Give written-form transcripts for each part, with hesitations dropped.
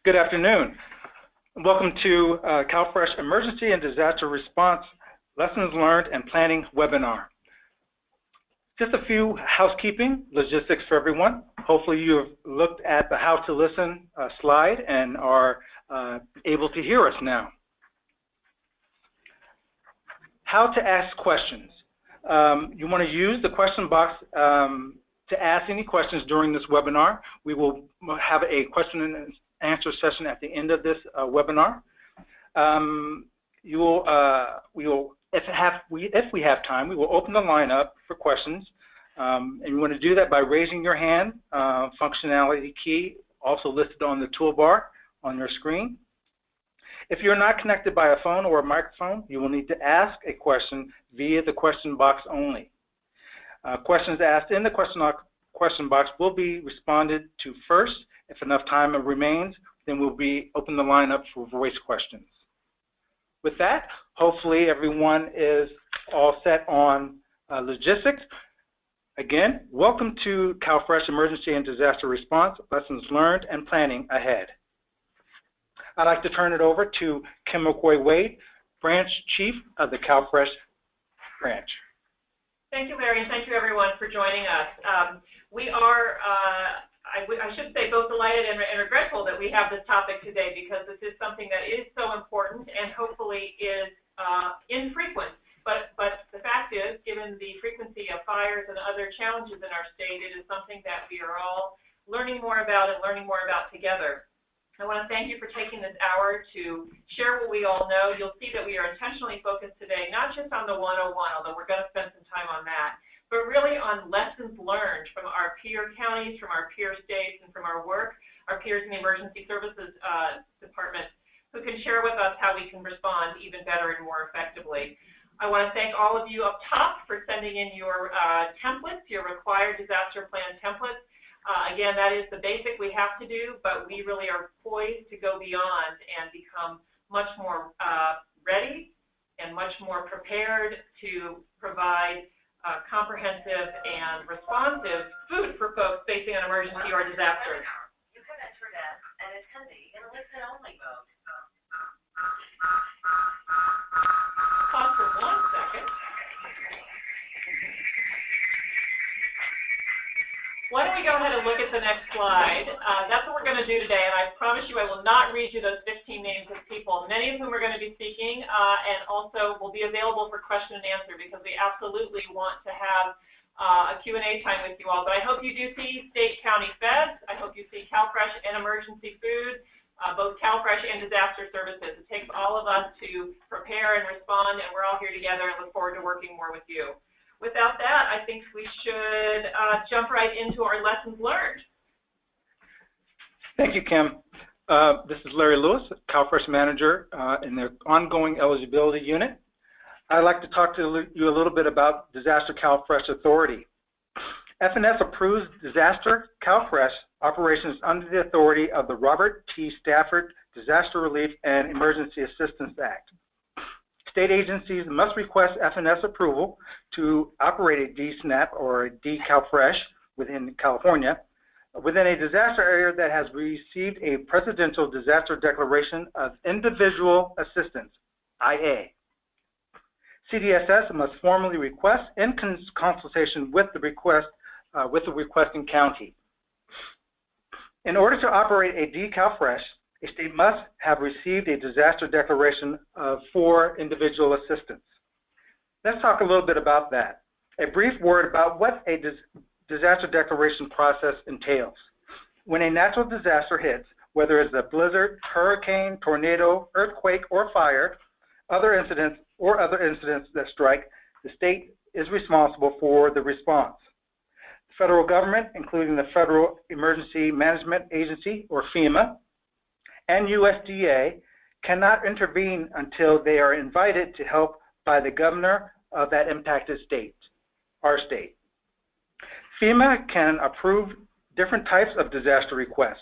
Good afternoon. Welcome to CalFresh Emergency and Disaster Response Lessons Learned and Planning webinar. Just a few housekeeping logistics for everyone. Hopefully you have looked at the How to Listen slide and are able to hear us now. How to ask questions. You want to use the question box to ask any questions during this webinar. We will have a question and answer session at the end of this webinar. If we have time, we will open the line up for questions. And you want to do that by raising your hand, functionality key also listed on the toolbar on your screen. If you're not connected by a phone or a microphone, you will need to ask a question via the question box only. Questions asked in the question box will be responded to first. If enough time remains, then we'll open the line up for voice questions. With that, hopefully everyone is all set on logistics. Again, welcome to CalFresh Emergency and Disaster Response Lessons Learned and Planning Ahead. I'd like to turn it over to Kim McCoy-Wade, Branch Chief of the CalFresh Branch. Thank you, Larry, and thank you, everyone, for joining us. We are, I should say, both delighted and regretful that we have this topic today because this is something that is so important and hopefully is infrequent. But the fact is, given the frequency of fires and other challenges in our state, it is something that we are all learning more about and learning more about together. I want to thank you for taking this hour to share what we all know. You'll see that we are intentionally focused today, not just on the 101, although we're going to spend some time on that, but really on lessons learned from our peer counties, from our peer states, and from our work, our peers in the Emergency Services Department, who can share with us how we can respond even better and more effectively. I want to thank all of you up top for sending in your templates, your required disaster plan templates. Again, that is the basic we have to do, but we really are poised to go beyond and become much more ready and much more prepared to provide comprehensive and responsive food for folks facing an emergency or disaster. You can enter that and attendee in a listen-only mode. Pause for 1 second. Why don't we go ahead and look at the next slide? That's what we're going to do today, and I promise you I will not read you those 15 names of people, many of whom are going to be speaking and also will be available for question and answer because we absolutely want to have a Q&A time with you all. But I hope you do see state, county, feds. I hope you see CalFresh and emergency food, both CalFresh and disaster services. It takes all of us to prepare and respond, and we're all here together and look forward to working more with you. Without that, I think we should jump right into our lessons learned. Thank you, Kim. This is Larry Lewis, CalFresh Manager in the Ongoing Eligibility Unit. I'd like to talk to you a little bit about Disaster CalFresh Authority. FNS approves Disaster CalFresh operations under the authority of the Robert T. Stafford Disaster Relief and Emergency Assistance Act. State agencies must request FNS approval to operate a DSNAP or a DCalFresh within California within a disaster area that has received a Presidential Disaster Declaration of Individual Assistance, IA. CDSS must formally request in consultation with the requesting county. In order to operate a DCalFresh, a state must have received a disaster declaration for individual assistance. Let's talk a little bit about that. A brief word about what a disaster declaration process entails. When a natural disaster hits, whether it's a blizzard, hurricane, tornado, earthquake, or fire, other incidents that strike, the state is responsible for the response. The federal government, including the Federal Emergency Management Agency, or FEMA, and USDA cannot intervene until they are invited to help by the governor of that impacted state, our state. FEMA can approve different types of disaster requests,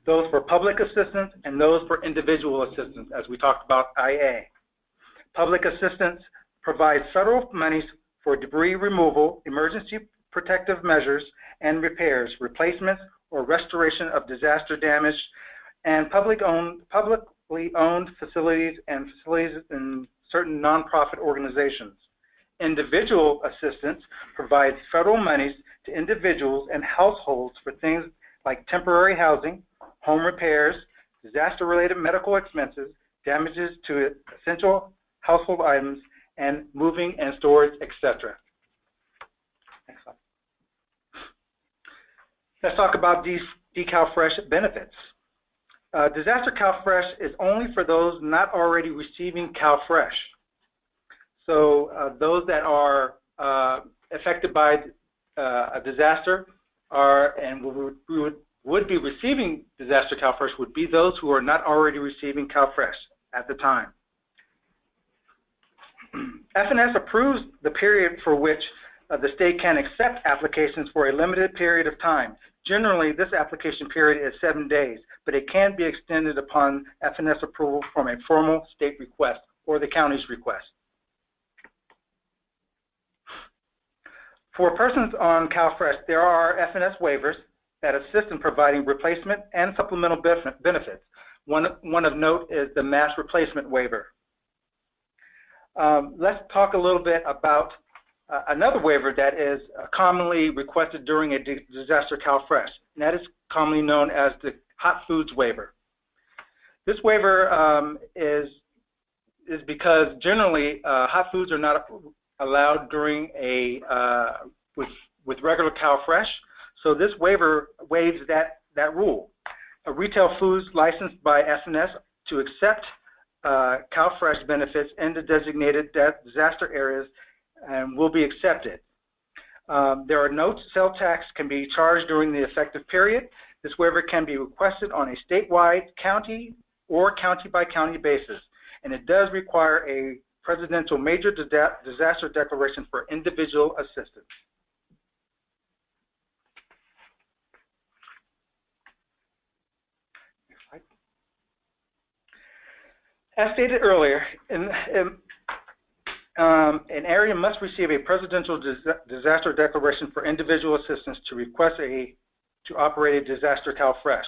those for public assistance and those for individual assistance, as we talked about IA. Public assistance provides federal monies for debris removal, emergency protective measures and repairs, replacements, or restoration of disaster damage and publicly owned facilities and facilities in certain nonprofit organizations. Individual assistance provides federal monies to individuals and households for things like temporary housing, home repairs, disaster-related medical expenses, damages to essential household items, and moving and storage, etc. Next slide. Let's talk about these CalFresh benefits. Disaster CalFresh is only for those not already receiving CalFresh. So those that are affected by a disaster would be receiving disaster CalFresh would be those who are not already receiving CalFresh at the time. FNS approves the period for which the state can accept applications for a limited period of time. Generally, this application period is 7 days, but it can be extended upon FNS approval from a formal state request or the county's request. For persons on CalFresh, there are FNS waivers that assist in providing replacement and supplemental benefits. One of note is the mass replacement waiver. Let's talk a little bit about another waiver that is commonly requested during a disaster CalFresh, and that is commonly known as the hot foods waiver. This waiver is because generally hot foods are not allowed during a with regular CalFresh, so this waiver waives that rule. A retail foods licensed by FNS to accept CalFresh benefits in the designated disaster areas will be accepted. There are no sales tax can be charged during the effective period. This waiver can be requested on a statewide, county, or county-by-county basis, and it does require a presidential major disaster declaration for individual assistance. Next slide. As stated earlier, an area must receive a presidential disaster declaration for individual assistance to request to operate a disaster CalFresh.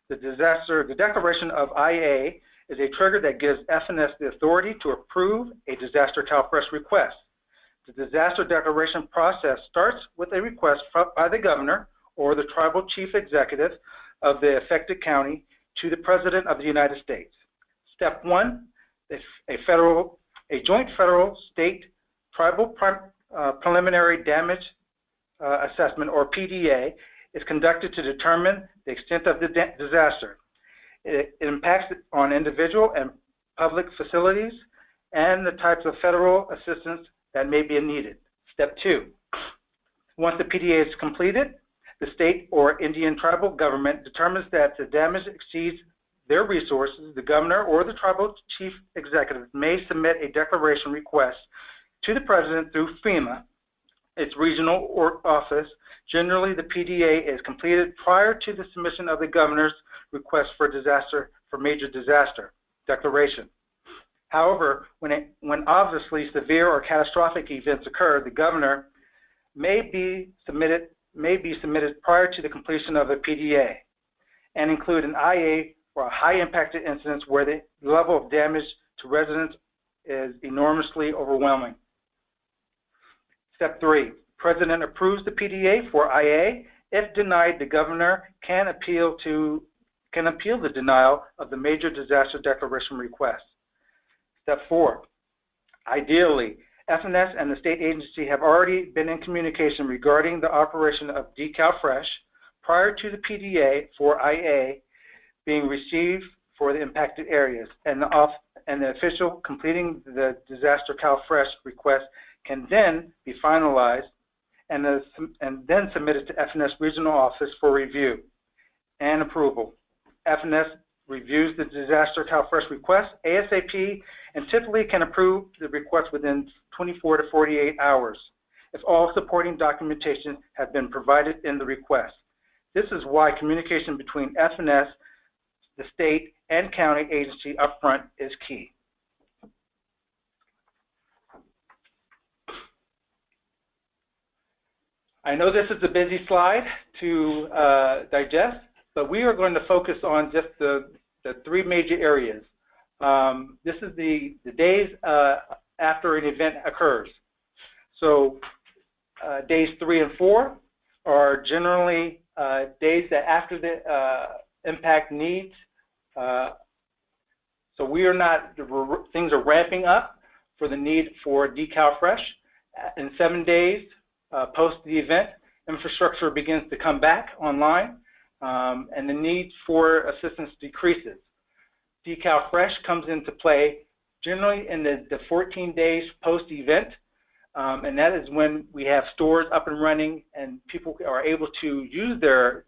The declaration of IA is a trigger that gives FNS the authority to approve a disaster CalFresh request. The disaster declaration process starts with a request by the governor or the tribal chief executive of the affected county to the President of the United States. Step 1, a joint federal, state, tribal preliminary damage assessment, or PDA, is conducted to determine the extent of the disaster. It impacts on individual and public facilities and the types of federal assistance that may be needed. Step 2, once the PDA is completed, the state or Indian tribal government determines that the damage exceeds their resources. The governor or the tribal chief executive may submit a declaration request to the president through FEMA, its regional office. Generally, the PDA is completed prior to the submission of the governor's request for major disaster declaration. However, when obviously severe or catastrophic events occur, the governor may be submitted prior to the completion of a PDA and include an IA for high impacted incidents where the level of damage to residents is enormously overwhelming. Step 3, President approves the PDA for IA. If denied, the governor can appeal the denial of the major disaster declaration request. Step 4, ideally, FNS and the state agency have already been in communication regarding the operation of CalFresh prior to the PDA for IA being received for the impacted areas, and the official completing the disaster CalFresh request can then be finalized and then submitted to FNS regional office for review and approval. FNS reviews the disaster CalFresh request ASAP and typically can approve the request within 24 to 48 hours if all supporting documentation has been provided in the request. This is why communication between FNS, the state, and county agency upfront is key. I know this is a busy slide to digest, but we are going to focus on just the three major areas. This is the days after an event occurs. So days 3 and 4 are generally days that after the impact needs. So we are not, things are ramping up for the need for CalFresh. In 7 days post the event, infrastructure begins to come back online, and the need for assistance decreases. CalFresh comes into play generally in the 14 days post-event, and that is when we have stores up and running and people are able to use their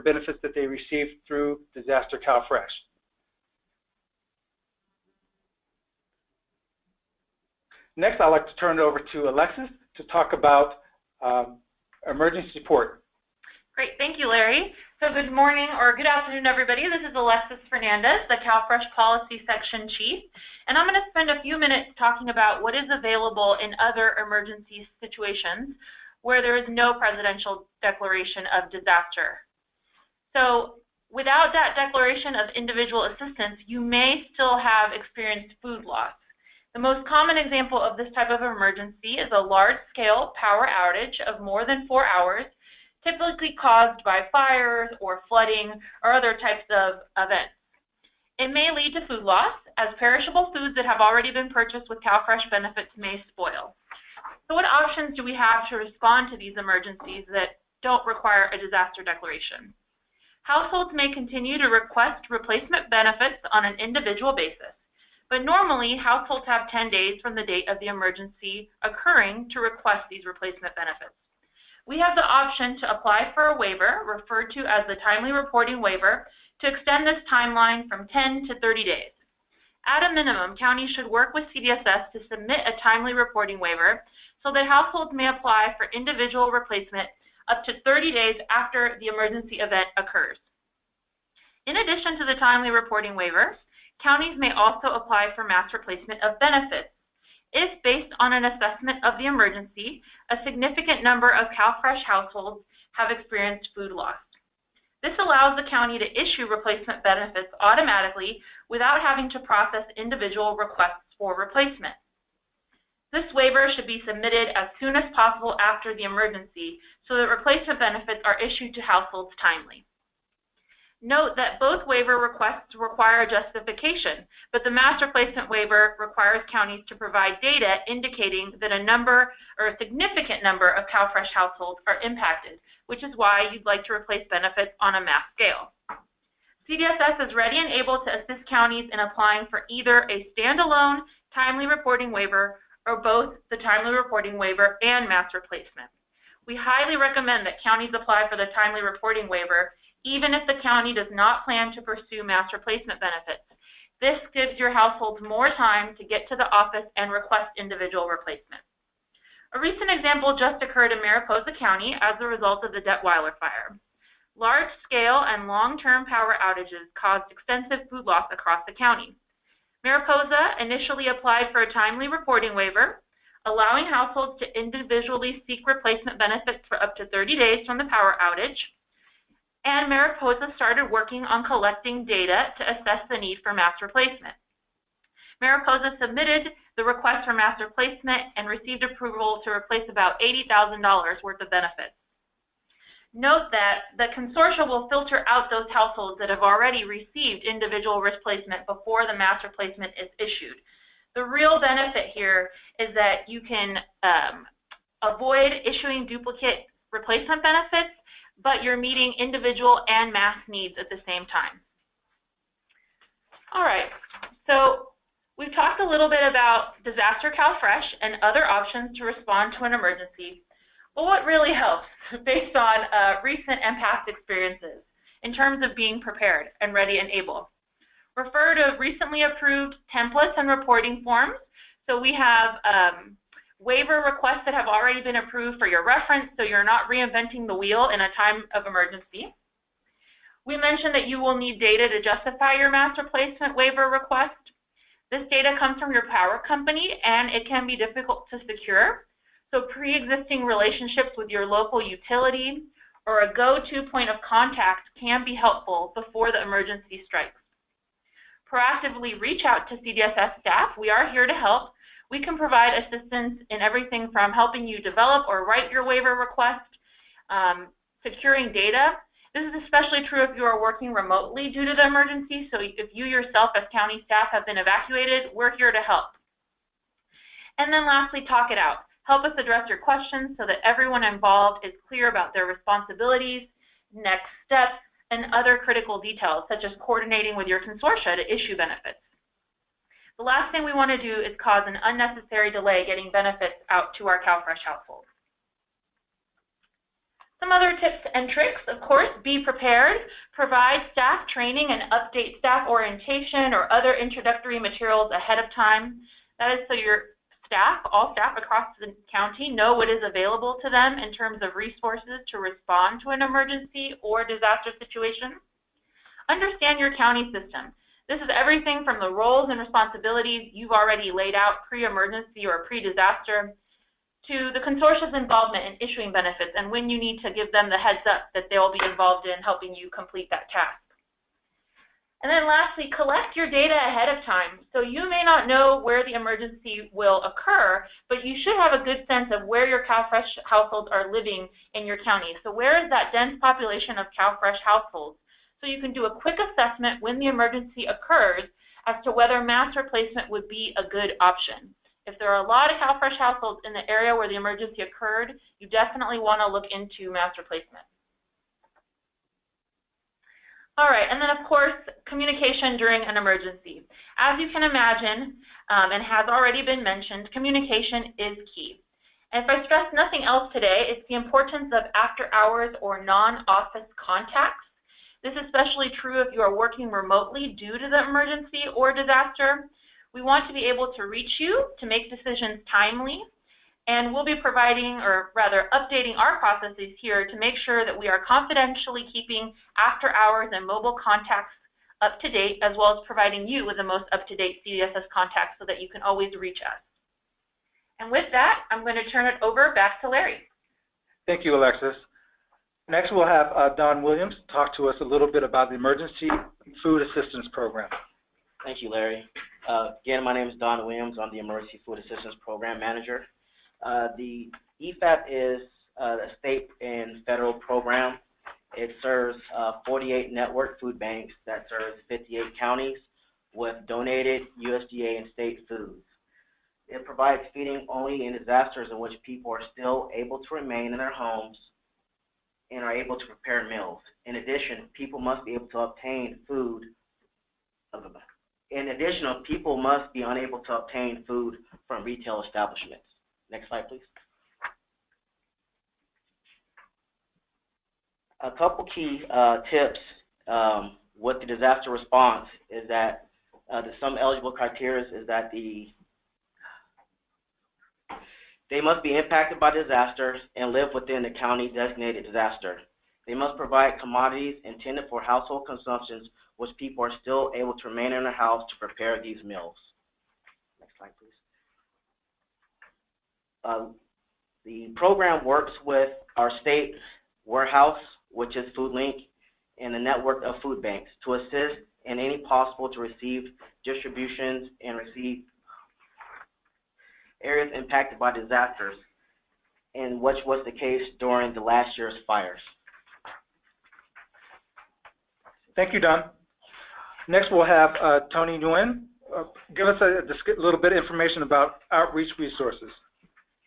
benefits that they received through Disaster CalFresh. Next, I'd like to turn it over to Alexis to talk about emergency support. Great, thank you, Larry. So good morning or good afternoon, everybody. This is Alexis Fernandez, the CalFresh Policy Section Chief, and I'm going to spend a few minutes talking about what is available in other emergency situations where there is no presidential declaration of disaster. So without that declaration of individual assistance, you may still have experienced food loss. The most common example of this type of emergency is a large-scale power outage of more than 4 hours, typically caused by fires or flooding or other types of events. It may lead to food loss, as perishable foods that have already been purchased with CalFresh benefits may spoil. So what options do we have to respond to these emergencies that don't require a disaster declaration? Households may continue to request replacement benefits on an individual basis, but normally households have 10 days from the date of the emergency occurring to request these replacement benefits. We have the option to apply for a waiver, referred to as the timely reporting waiver, to extend this timeline from 10 to 30 days. At a minimum, counties should work with CDSS to submit a timely reporting waiver so that households may apply for individual replacement up to 30 days after the emergency event occurs. In addition to the timely reporting waiver, counties may also apply for mass replacement of benefits if, based on an assessment of the emergency, a significant number of CalFresh households have experienced food loss. This allows the county to issue replacement benefits automatically without having to process individual requests for replacement. This waiver should be submitted as soon as possible after the emergency so that replacement benefits are issued to households timely. Note that both waiver requests require justification, but the mass replacement waiver requires counties to provide data indicating that a number or a significant number of CalFresh households are impacted, which is why you'd like to replace benefits on a mass scale. CDSS is ready and able to assist counties in applying for either a standalone timely reporting waiver or both the timely reporting waiver and mass replacement. We highly recommend that counties apply for the timely reporting waiver even if the county does not plan to pursue mass replacement benefits. This gives your households more time to get to the office and request individual replacement. A recent example just occurred in Mariposa County as a result of the Detweiler fire. Large-scale and long-term power outages caused extensive food loss across the county. Mariposa initially applied for a timely reporting waiver, allowing households to individually seek replacement benefits for up to 30 days from the power outage, and Mariposa started working on collecting data to assess the need for mass replacement. Mariposa submitted the request for mass replacement and received approval to replace about $80,000 worth of benefits. Note that the consortia will filter out those households that have already received individual replacement before the mass replacement is issued. The real benefit here is that you can avoid issuing duplicate replacement benefits, but you're meeting individual and mass needs at the same time. All right, so we've talked a little bit about Disaster CalFresh and other options to respond to an emergency. But what really helps, based on recent and past experiences, in terms of being prepared and ready and able? Refer to recently approved templates and reporting forms. So we have waiver requests that have already been approved for your reference, so you're not reinventing the wheel in a time of emergency. We mentioned that you will need data to justify your mass replacement waiver request. This data comes from your power company, and it can be difficult to secure. So pre-existing relationships with your local utility or a go-to point of contact can be helpful before the emergency strikes. Proactively reach out to CDSS staff. We are here to help. We can provide assistance in everything from helping you develop or write your waiver request, securing data. This is especially true if you are working remotely due to the emergency, so if you yourself as county staff have been evacuated, we're here to help. And then lastly, talk it out. Help us address your questions so that everyone involved is clear about their responsibilities, next steps, and other critical details, such as coordinating with your consortia to issue benefits. The last thing we want to do is cause an unnecessary delay getting benefits out to our CalFresh households. Some other tips and tricks, of course, be prepared. Provide staff training and update staff orientation or other introductory materials ahead of time. That is so your staff, all staff across the county, know what is available to them in terms of resources to respond to an emergency or disaster situation. Understand your county system. This is everything from the roles and responsibilities you've already laid out pre-emergency or pre-disaster to the consortium's involvement in issuing benefits and when you need to give them the heads up that they'll be involved in helping you complete that task. And then lastly, collect your data ahead of time. So you may not know where the emergency will occur, but you should have a good sense of where your CalFresh households are living in your county. So where is that dense population of CalFresh households? So you can do a quick assessment when the emergency occurs as to whether mass replacement would be a good option. If there are a lot of CalFresh households in the area where the emergency occurred, you definitely want to look into mass replacement. All right, and then of course, communication during an emergency. As you can imagine, and has already been mentioned, communication is key. And if I stress nothing else today, it's the importance of after-hours or non-office contacts. This is especially true if you are working remotely due to the emergency or disaster. We want to be able to reach you to make decisions timely, and we'll be providing, or rather updating our processes here to make sure that we are confidentially keeping after hours and mobile contacts up to date, as well as providing you with the most up-to-date CDSS contacts so that you can always reach us. And with that, I'm going to turn it over back to Larry. Thank you, Alexis. Next, we'll have Don Williams talk to us a little bit about the Emergency Food Assistance Program. Thank you, Larry. Again, my name is Don Williams. I'm the Emergency Food Assistance Program Manager. The EFAP is a state and federal program. It serves 48 network food banks that serves 58 counties with donated USDA and state foods. It provides feeding only in disasters in which people are still able to remain in their homes and are able to prepare meals. In addition, people must be able to obtain food. In addition, people must be unable to obtain food from retail establishments. Next slide, please. A couple key tips with the disaster response is that some eligible criteria is that they must be impacted by disasters and live within the county designated disaster. They must provide commodities intended for household consumptions which people are still able to remain in their house to prepare these meals. Next slide, please. The program works with our state warehouse, which is FoodLink, and the network of food banks to assist in any possible to receive distributions and receive areas impacted by disasters, and which was the case during the last year's fires. Thank you, Don. Next, we'll have Tony Nguyen give us a little bit of information about outreach resources.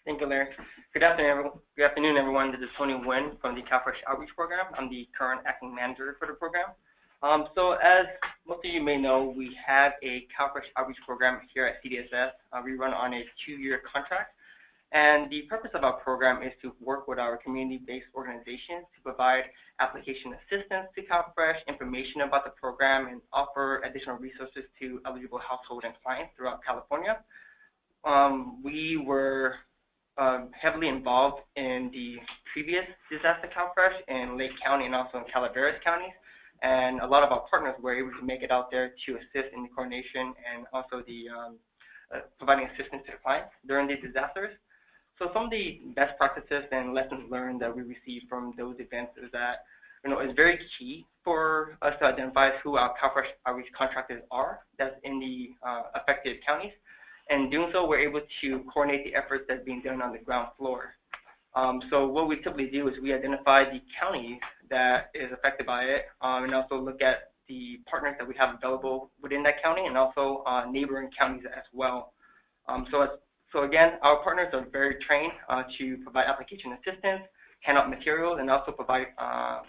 Thank you, Larry. Good afternoon, everyone. This is Tony Nguyen from the CalFresh Outreach Program. I'm the current acting manager for the program. So as most of you may know, we have a CalFresh Outreach Program here at CDSS. We run on a 2-year contract. And the purpose of our program is to work with our community-based organizations to provide application assistance to CalFresh, information about the program, and offer additional resources to eligible households and clients throughout California. We were heavily involved in the previous disaster CalFresh in Lake County and also in Calaveras counties. And a lot of our partners were able to make it out there to assist in the coordination and also the providing assistance to the clients during these disasters. So some of the best practices and lessons learned that we received from those events is that, it's very key for us to identify who our CalFresh outreach contractors are that's in the affected counties. And doing so, we're able to coordinate the efforts that's being done on the ground floor. So what we typically do is we identify the counties that is affected by it, and also look at the partners that we have available within that county and also neighboring counties as well. So again, our partners are very trained to provide application assistance, hand out materials, and also provide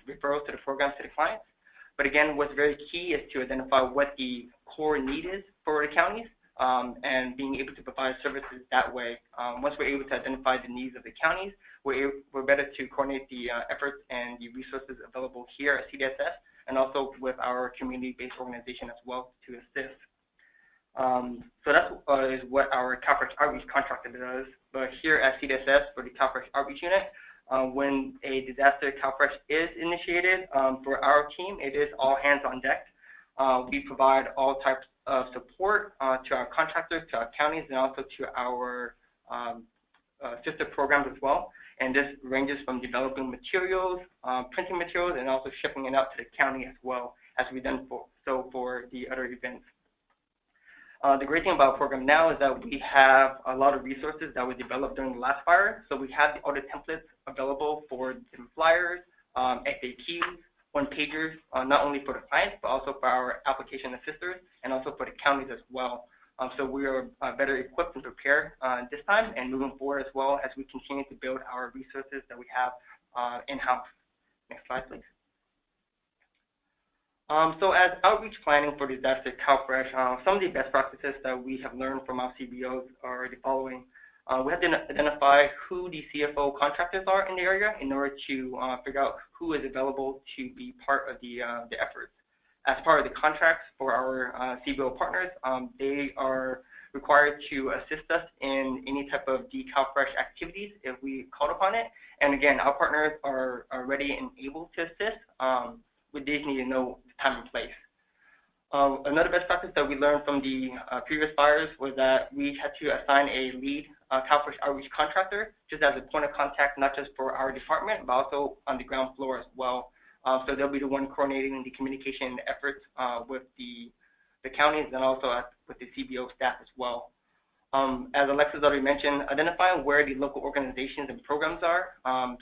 referrals to the programs to the clients. But again, what's very key is to identify what the core need is for the counties and being able to provide services that way. Once we're able to identify the needs of the counties, we're better to coordinate the efforts and the resources available here at CDSS and also with our community-based organization as well to assist. So that is what our CalFresh Outreach contractor does. But here at CDSS for the CalFresh Outreach Unit, when a disaster CalFresh is initiated, for our team, it is all hands on deck. We provide all types of support to our contractors, to our counties, and also to our sister programs as well. And this ranges from developing materials, printing materials, and also shipping it out to the county as well, as we've done for the other events. The great thing about our program now is that we have a lot of resources that were developed during the last fire. So we have all the templates available for different flyers, FAQs, one-pagers, not only for the clients, but also for our application assisters and also for the counties as well. So we are better equipped and prepared this time and moving forward as well as we continue to build our resources that we have in-house. Next slide, please. So as outreach planning for disaster CalFresh, some of the best practices that we have learned from our CBOs are the following. We have to identify who the CFO contractors are in the area in order to figure out who is available to be part of the efforts. As part of the contracts for our CBO partners, they are required to assist us in any type of CalFresh activities if we called upon it. And again, our partners are ready and able to assist. We just need to know the time and place. Another best practice that we learned from the previous fires was that we had to assign a lead CalFresh outreach contractor just as a point of contact, not just for our department, but also on the ground floor as well. So they'll be the one coordinating the communication efforts with the counties and also with the CBO staff as well. As Alexis already mentioned, identifying where the local organizations and programs are.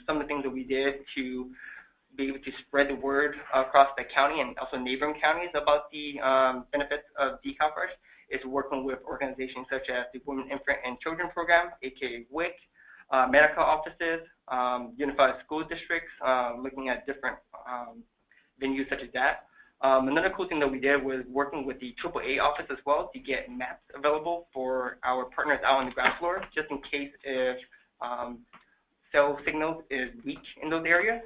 Some of the things that we did to be able to spread the word across the county and also neighboring counties about the benefits of CalFresh is working with organizations such as the Women, Infant, and Children Program, aka WIC, medical offices, unified school districts, looking at different venues such as that. Another cool thing that we did was working with the AAA office as well to get maps available for our partners out on the ground floor, just in case if cell signals is weak in those areas.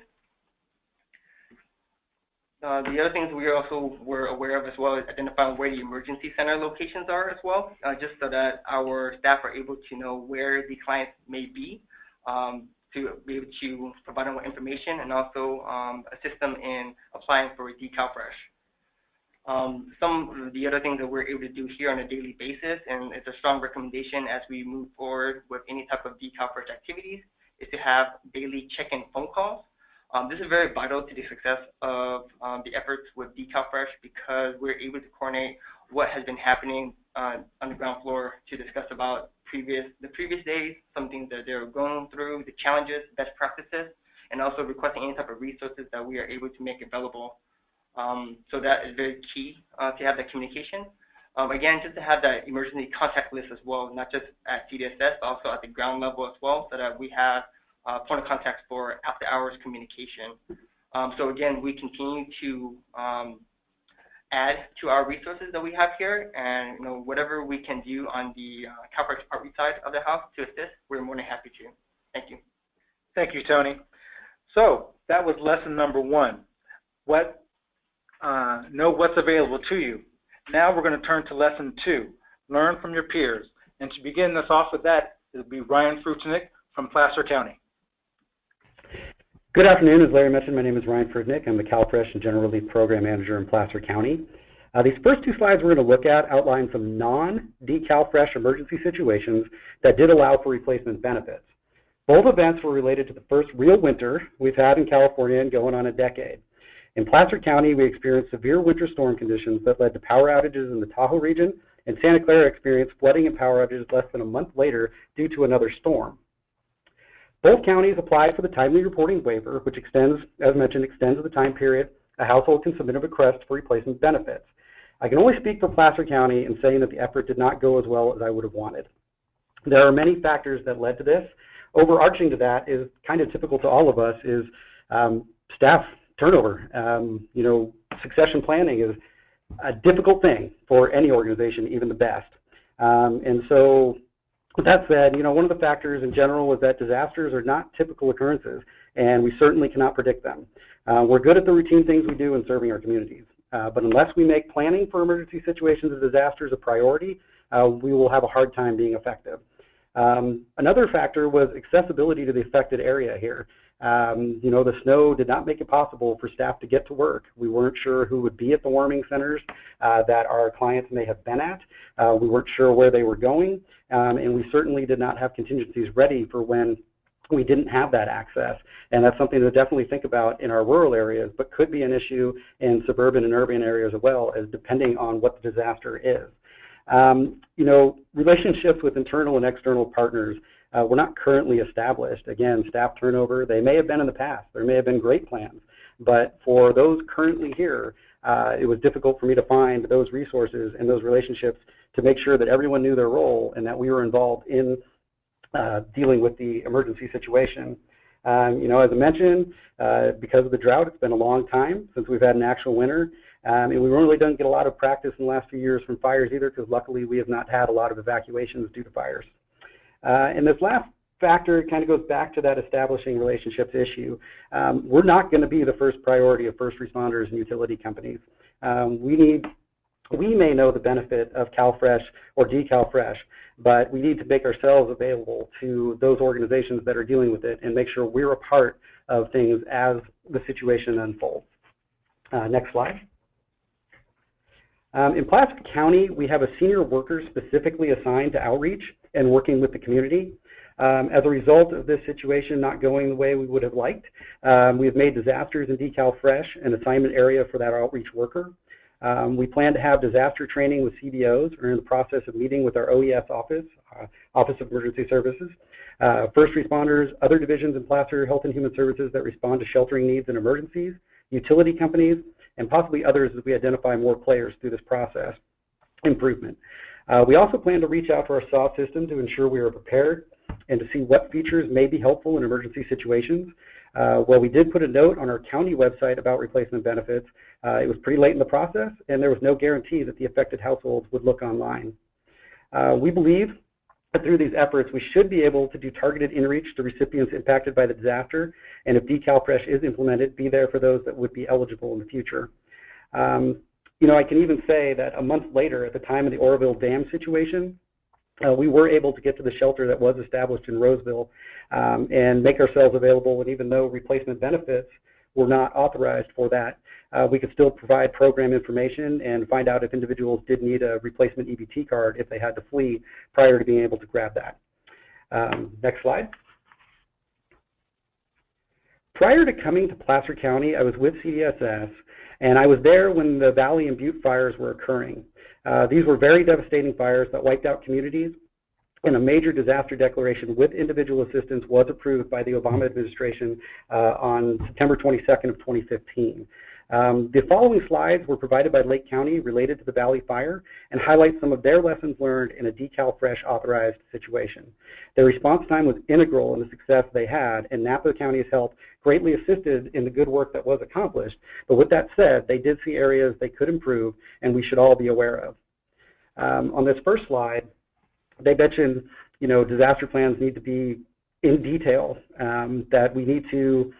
The other things we also were aware of as well is identifying where the emergency center locations are as well, just so that our staff are able to know where the clients may be, to be able to provide them with information and also assist them in applying for a CalFresh. Some of the other things that we're able to do here on a daily basis, and it's a strong recommendation as we move forward with any type of CalFresh activities, is to have daily check-in phone calls. This is very vital to the success of the efforts with CalFresh because we're able to coordinate what has been happening on the ground floor to discuss about the previous days, some things that they're going through, the challenges, best practices, and also requesting any type of resources that we are able to make available. So that is very key to have that communication. Again, just to have that emergency contact list as well, not just at CDSS, but also at the ground level as well, so that we have point of contact for after hours communication. So again, we continue to add to our resources that we have here, and whatever we can do on the CalFresh outreach side of the house to assist, we're more than happy to. Thank you. Thank you, Tony. So that was lesson number 1. Know what's available to you. Now we're going to turn to lesson 2, learn from your peers. And to begin us off with that, it'll be Ryan Fruchnick from Placer County. Good afternoon. As Larry mentioned, my name is Ryan Fruchnick. I'm the CalFresh and General Relief Program Manager in Placer County. These first 2 slides we're going to look at outline some non-CalFresh emergency situations that did allow for replacement benefits. Both events were related to the first real winter we've had in California in going on a decade. In Placer County, we experienced severe winter storm conditions that led to power outages in the Tahoe region, and Santa Clara experienced flooding and power outages less than a month later due to another storm. Both counties applied for the timely reporting waiver, which extends, as mentioned, extends the time period a household can submit a request for replacement benefits. I can only speak for Placer County in saying that the effort did not go as well as I would have wanted. There are many factors that led to this. Overarching to that is kind of typical to all of us is staff turnover. Succession planning is a difficult thing for any organization, even the best. And so with that said, one of the factors in general is that disasters are not typical occurrences, and we certainly cannot predict them. We're good at the routine things we do in serving our communities. But unless we make planning for emergency situations and disasters a priority, we will have a hard time being effective. Another factor was accessibility to the affected area here. The snow did not make it possible for staff to get to work. We weren't sure who would be at the warming centers that our clients may have been at. We weren't sure where they were going, and we certainly did not have contingencies ready for when we didn't have that access. And that's something to definitely think about in our rural areas, but could be an issue in suburban and urban areas as well, as depending on what the disaster is. Relationships with internal and external partners were not currently established. Again, staff turnover, they may have been in the past. There may have been great plans. But for those currently here, it was difficult for me to find those resources and those relationships to make sure that everyone knew their role and that we were involved in dealing with the emergency situation. As I mentioned, because of the drought, it's been a long time since we've had an actual winter. And we really don't get a lot of practice in the last few years from fires either, because luckily we have not had a lot of evacuations due to fires. And this last factor kind of goes back to that establishing relationships issue. We're not going to be the first priority of first responders and utility companies. We may know the benefit of CalFresh or DeCalFresh, but we need to make ourselves available to those organizations that are dealing with it and make sure we're a part of things as the situation unfolds. Next slide. In Placer County, we have a senior worker specifically assigned to outreach and working with the community. As a result of this situation not going the way we would have liked, we have made disasters in DeCalFresh an assignment area for that outreach worker. We plan to have disaster training with CBOs. We're in the process of meeting with our OES office, Office of Emergency Services, first responders, other divisions in Placer Health and Human Services that respond to sheltering needs and emergencies, utility companies, and possibly others as we identify more players through this process improvement. We also plan to reach out to our SAW system to ensure we are prepared and to see what features may be helpful in emergency situations. Well, we did put a note on our county website about replacement benefits. It was pretty late in the process, and there was no guarantee that the affected households would look online. We believe that through these efforts, we should be able to do targeted in-reach to recipients impacted by the disaster, and if DeCalFresh is implemented, be there for those that would be eligible in the future. I can even say that a month later, at the time of the Oroville Dam situation, we were able to get to the shelter that was established in Roseville and make ourselves available, and even though replacement benefits were not authorized for that, we could still provide program information and find out if individuals did need a replacement EBT card if they had to flee prior to being able to grab that. Next slide. Prior to coming to Placer County, I was with CDSS, and I was there when the Valley and Butte fires were occurring. These were very devastating fires that wiped out communities, and a major disaster declaration with individual assistance was approved by the Obama administration on September 22nd of 2015. The following slides were provided by Lake County related to the Valley Fire and highlight some of their lessons learned in a DeCalFresh authorized situation. Their response time was integral in the success they had, and Napa County's help greatly assisted in the good work that was accomplished. But with that said, they did see areas they could improve, and we should all be aware of. On this first slide, they mentioned, disaster plans need to be in detail, that we need to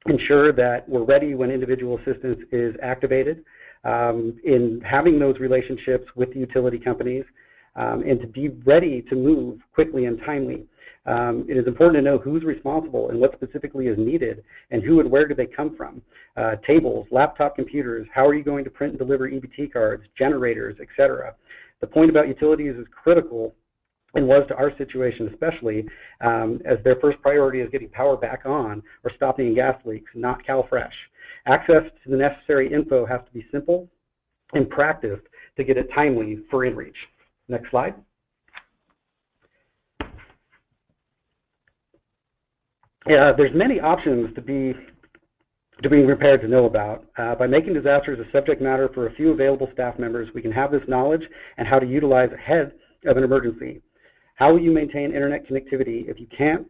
ensure that we're ready when individual assistance is activated, in having those relationships with the utility companies, and to be ready to move quickly and timely. It is important to know who's responsible and what specifically is needed, and who and where do they come from. Tables, laptop computers, how are you going to print and deliver EBT cards, generators, etc. The point about utilities is critical and was to our situation especially, as their first priority is getting power back on or stopping gas leaks, not CalFresh. Access to the necessary info has to be simple and practiced to get it timely for inReach. Next slide. There's many options to be prepared to know about. By making disasters a subject matter for a few available staff members, we can have this knowledge and how to utilize ahead of an emergency. How will you maintain internet connectivity if you can't?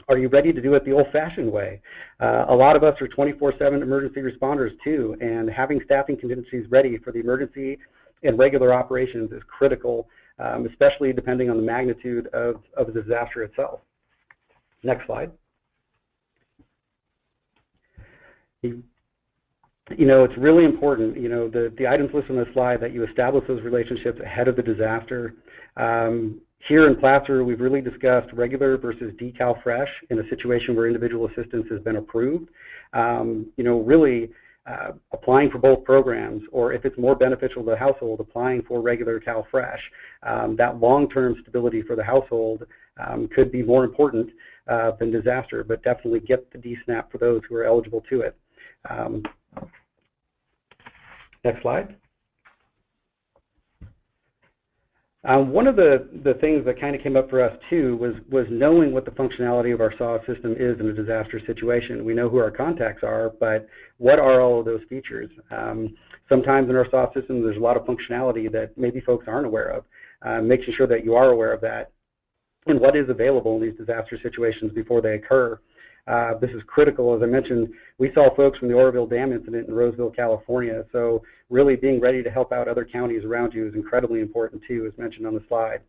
Are you ready to do it the old-fashioned way? A lot of us are 24/7 emergency responders too, and having staffing contingencies ready for the emergency and regular operations is critical, especially depending on the magnitude of the disaster itself. Next slide. It's really important, the items listed on the slide, that you establish those relationships ahead of the disaster. Here in Placer, we've really discussed regular versus CalFresh in a situation where individual assistance has been approved. Really applying for both programs, or if it's more beneficial to the household, applying for regular CalFresh. That long-term stability for the household could be more important than disaster, but definitely get the DSNAP for those who are eligible to it. Next slide. One of the things that kind of came up for us too was knowing what the functionality of our SAW system is in a disaster situation. We know who our contacts are, but what are all of those features? Sometimes in our SAW system there's a lot of functionality that maybe folks aren't aware of. Making sure that you are aware of that and what is available in these disaster situations before they occur. This is critical. As I mentioned, we saw folks from the Oroville Dam incident in Roseville, California, so really being ready to help out other counties around you is incredibly important too, as mentioned on the slide.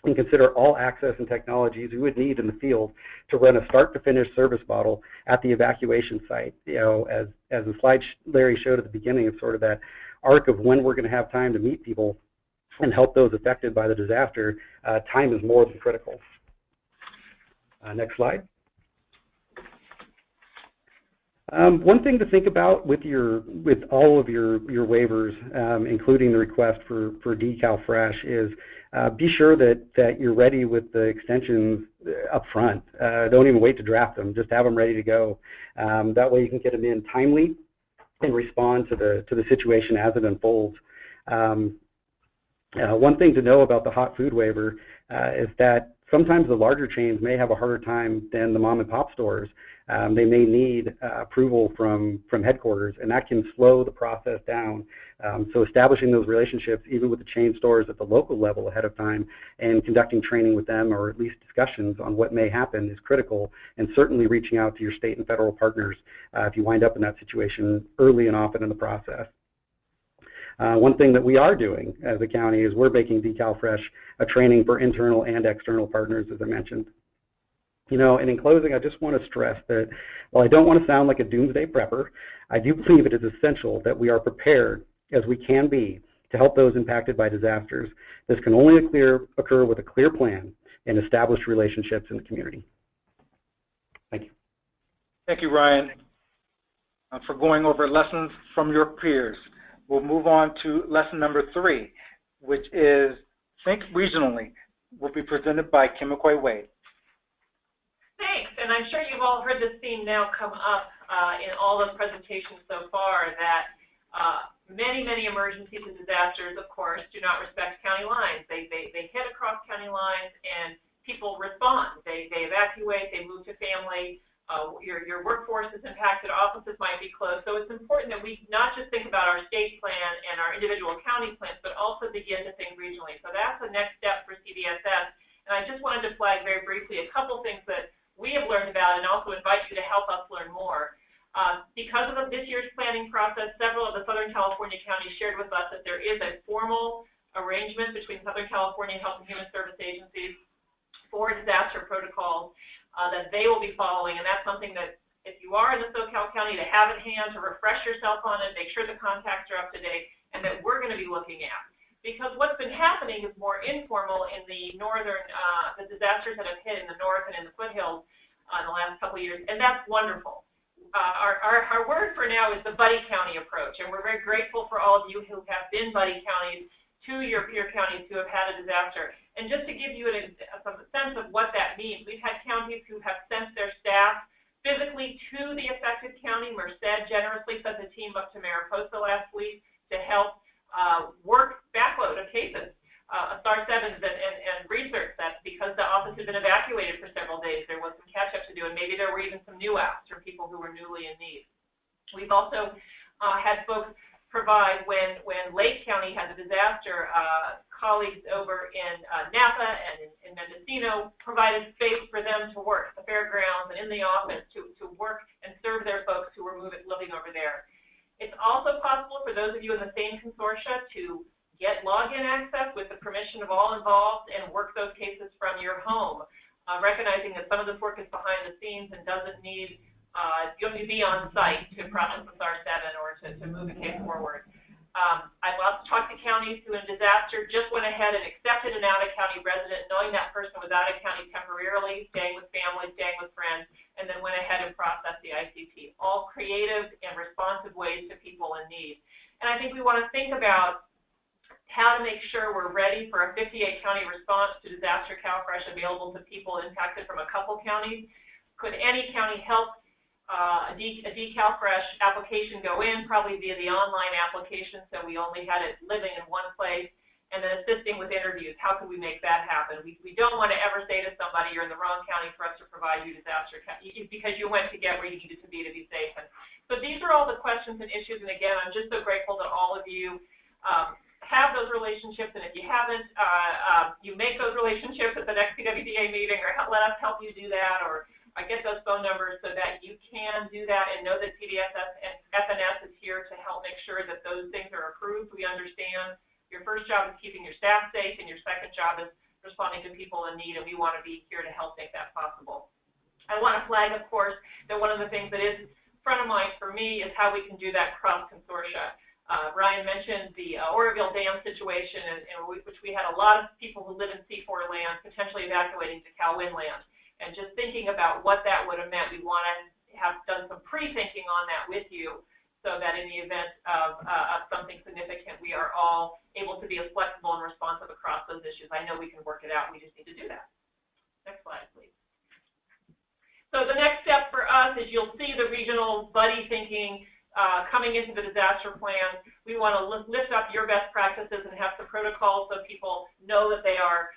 And consider all access and technologies you would need in the field to run a start-to-finish service model at the evacuation site. As the slide Larry showed at the beginning, it's sort of that arc of when we're going to have time to meet people and help those affected by the disaster. Time is more than critical. Next slide. One thing to think about with all of your waivers, including the request for CalFresh, is be sure that you're ready with the extensions up front. Don't even wait to draft them; just have them ready to go. That way, you can get them in timely and respond to the situation as it unfolds. One thing to know about the hot food waiver is that sometimes the larger chains may have a harder time than the mom and pop stores. They may need approval from headquarters, and that can slow the process down. So establishing those relationships, even with the chain stores at the local level ahead of time, and conducting training with them, or at least discussions on what may happen, is critical, and certainly reaching out to your state and federal partners if you wind up in that situation early and often in the process. One thing that we are doing as a county is we're making CalFresh a training for internal and external partners, as I mentioned. And in closing, I just want to stress that while I don't want to sound like a doomsday prepper, I do believe it is essential that we are prepared as we can be to help those impacted by disasters. This can only occur with a clear plan and established relationships in the community. Thank you. Thank you, Ryan, for going over lessons from your peers. We'll move on to lesson number 3, which is Think Regionally, will be presented by Kim McCoy-Wade. Thanks, and I'm sure you've all heard this theme now come up in all the presentations so far, that many emergencies and disasters, of course, do not respect county lines. They hit across county lines, and people respond. They evacuate, they move to family. Your workforce is impacted, offices might be closed. So it's important that we not just think about our state plan and our individual county plans, but also begin to think regionally. So that's the next step for CDSS. And I just wanted to flag very briefly a couple things that we have learned about, and also invite you to help us learn more. Because of this year's planning process, several of the Southern California counties shared with us that there is a formal arrangement between Southern California Health and Human Service agencies for disaster protocols that they will be following, and that's something that if you are in the SoCal County, to have at hand, to refresh yourself on it, make sure the contacts are up to date, and that we're going to be looking at. Because what's been happening is more informal in the northern, the disasters that have hit in the north and in the foothills in the last couple of years, and that's wonderful. Our word for now is the buddy county approach, and we're very grateful for all of you who have been buddy counties to your peer counties who have had a disaster. And just to give you some sense of what that means, we've had counties who have sent their staff physically to the affected county. Merced generously sent a team up to Mariposa last week to help work backload of cases, STAR 7s and research that because the office had been evacuated for several days, there was some catch up to do, and maybe there were even some new apps from people who were newly in need. We've also had folks provide, when Lake County had the disaster, colleagues over in Napa and in Mendocino provided space for them to work, the fairgrounds and in the office to work and serve their folks who were living over there. It's also possible for those of you in the same consortia to get login access with the permission of all involved and work those cases from your home, recognizing that some of this work is behind the scenes and doesn't need you don't need to be on site to process the STAR 7 or to move the case forward. I've also talked to counties who in disaster just went ahead and accepted an out-of-county resident, knowing that person was out of county temporarily, staying with family, staying with friends, and then went ahead and processed the ICP. All creative and responsive ways to people in need. And I think we want to think about how to make sure we're ready for a 58-county response to disaster CalFresh available to people impacted from a couple counties. Could any county help a CalFresh application go in, probably via the online application, so we only had it living in one place, and then assisting with interviews? How could we make that happen? We don't want to ever say to somebody, you're in the wrong county for us to provide you disaster because you went to get where you needed to be safe. And so these are all the questions and issues, and again, I'm just so grateful that all of you have those relationships, and if you haven't, you make those relationships at the next CWDA meeting, or let us help you do that, or get those phone numbers so that you can do that and know that CDSS and FNS is here to help make sure that those things are approved. We understand your first job is keeping your staff safe, and your second job is responding to people in need, and we want to be here to help make that possible. I want to flag, of course, that one of the things that is front of mind for me is how we can do that cross-consortia. Ryan mentioned the Oroville Dam situation, which we had a lot of people who live in C4 land potentially evacuating to CalWin land. And just thinking about what that would have meant, we want to have done some pre-thinking on that with you so that in the event of something significant, we are all able to be as flexible and responsive across those issues. I know we can work it out. We just need to do that. Next slide, please. So the next step for us is you'll see the regional buddy thinking coming into the disaster plan. We want to lift up your best practices and have some protocols so people know that they are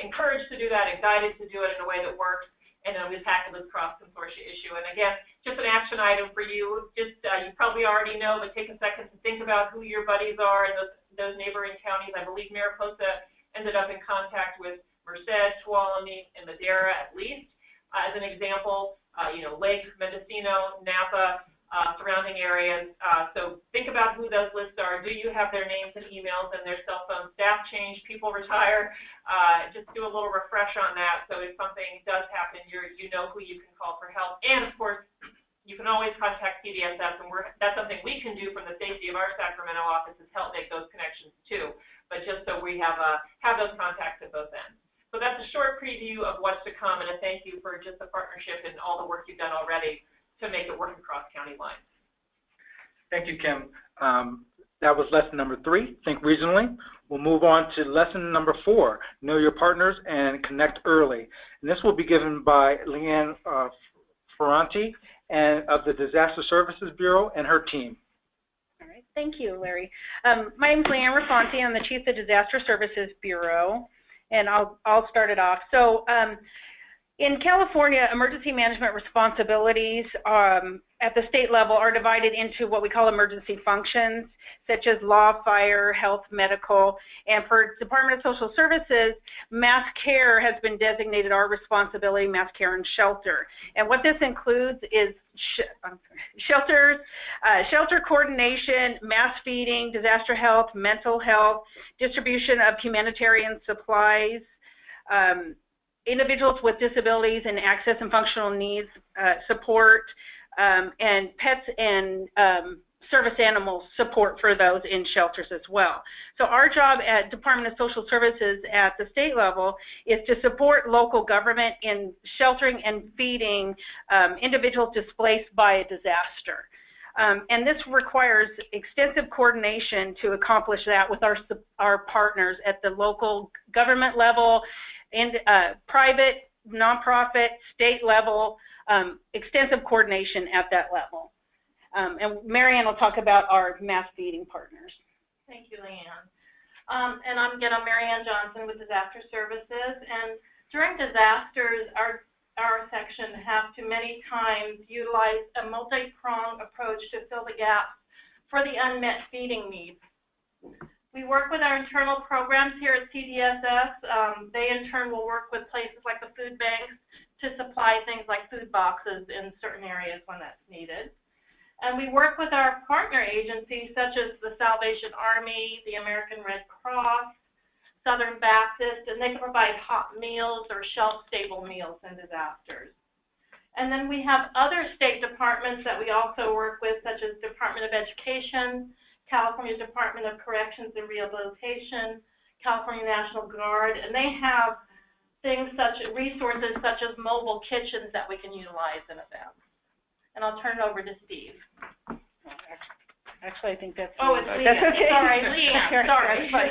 encouraged to do that and guided to do it in a way that works, and then we tackle this cross-consortia issue. And again, just an action item for you. Just you probably already know, but take a second to think about who your buddies are in those neighboring counties. I believe Mariposa ended up in contact with Merced, Tuolumne, and Madera at least. As an example, Lake, Mendocino, Napa, surrounding areas. So think about who those lists are. Do you have their names and emails and their cell phones? Staff change, people retire. Just do a little refresh on that so if something does happen, you know who you can call for help. And of course, you can always contact CDSS, and that's something we can do from the safety of our Sacramento office, is help make those connections too. But just so we have those contacts at both ends. So that's a short preview of what's to come, and a thank you for just the partnership and all the work you've done already to make it work across county lines. Thank you, Kim. That was lesson number 3, think regionally. We'll move on to lesson number 4, know your partners and connect early. And this will be given by Leanne Ferranti of the Disaster Services Bureau and her team. All right, thank you, Larry. My name is Leanne Ferranti. I'm the Chief of the Disaster Services Bureau, and I'll start it off. So in California, emergency management responsibilities at the state level are divided into what we call emergency functions, such as law, fire, health, medical, and for Department of Social Services, mass care has been designated our responsibility, mass care and shelter. And what this includes is shelter coordination, mass feeding, disaster health, mental health, distribution of humanitarian supplies, individuals with disabilities and access and functional needs support, and pets and service animal support for those in shelters as well. So our job at Department of Social Services at the state level is to support local government in sheltering and feeding individuals displaced by a disaster. And this requires extensive coordination to accomplish that with our partners at the local government level and private, nonprofit, state level, extensive coordination at that level. And Marianne will talk about our mass feeding partners. Thank you, Leanne. And I'm Marianne Johnson with Disaster Services. And during disasters, our section has to many times utilize a multi-pronged approach to fill the gaps for the unmet feeding needs. We work with our internal programs here at CDSS. They in turn will work with places like the food banks to supply things like food boxes in certain areas when that's needed. And we work with our partner agencies such as the Salvation Army, the American Red Cross, Southern Baptist, and they can provide hot meals or shelf-stable meals in disasters. And then we have other state departments that we also work with, such as Department of Education, California Department of Corrections and Rehabilitation, California National Guard, and they have resources such as mobile kitchens that we can utilize in events. And I'll turn it over to Steve. Actually, I think that's it's Leanne. That's okay. Sorry, Leanne. Sorry.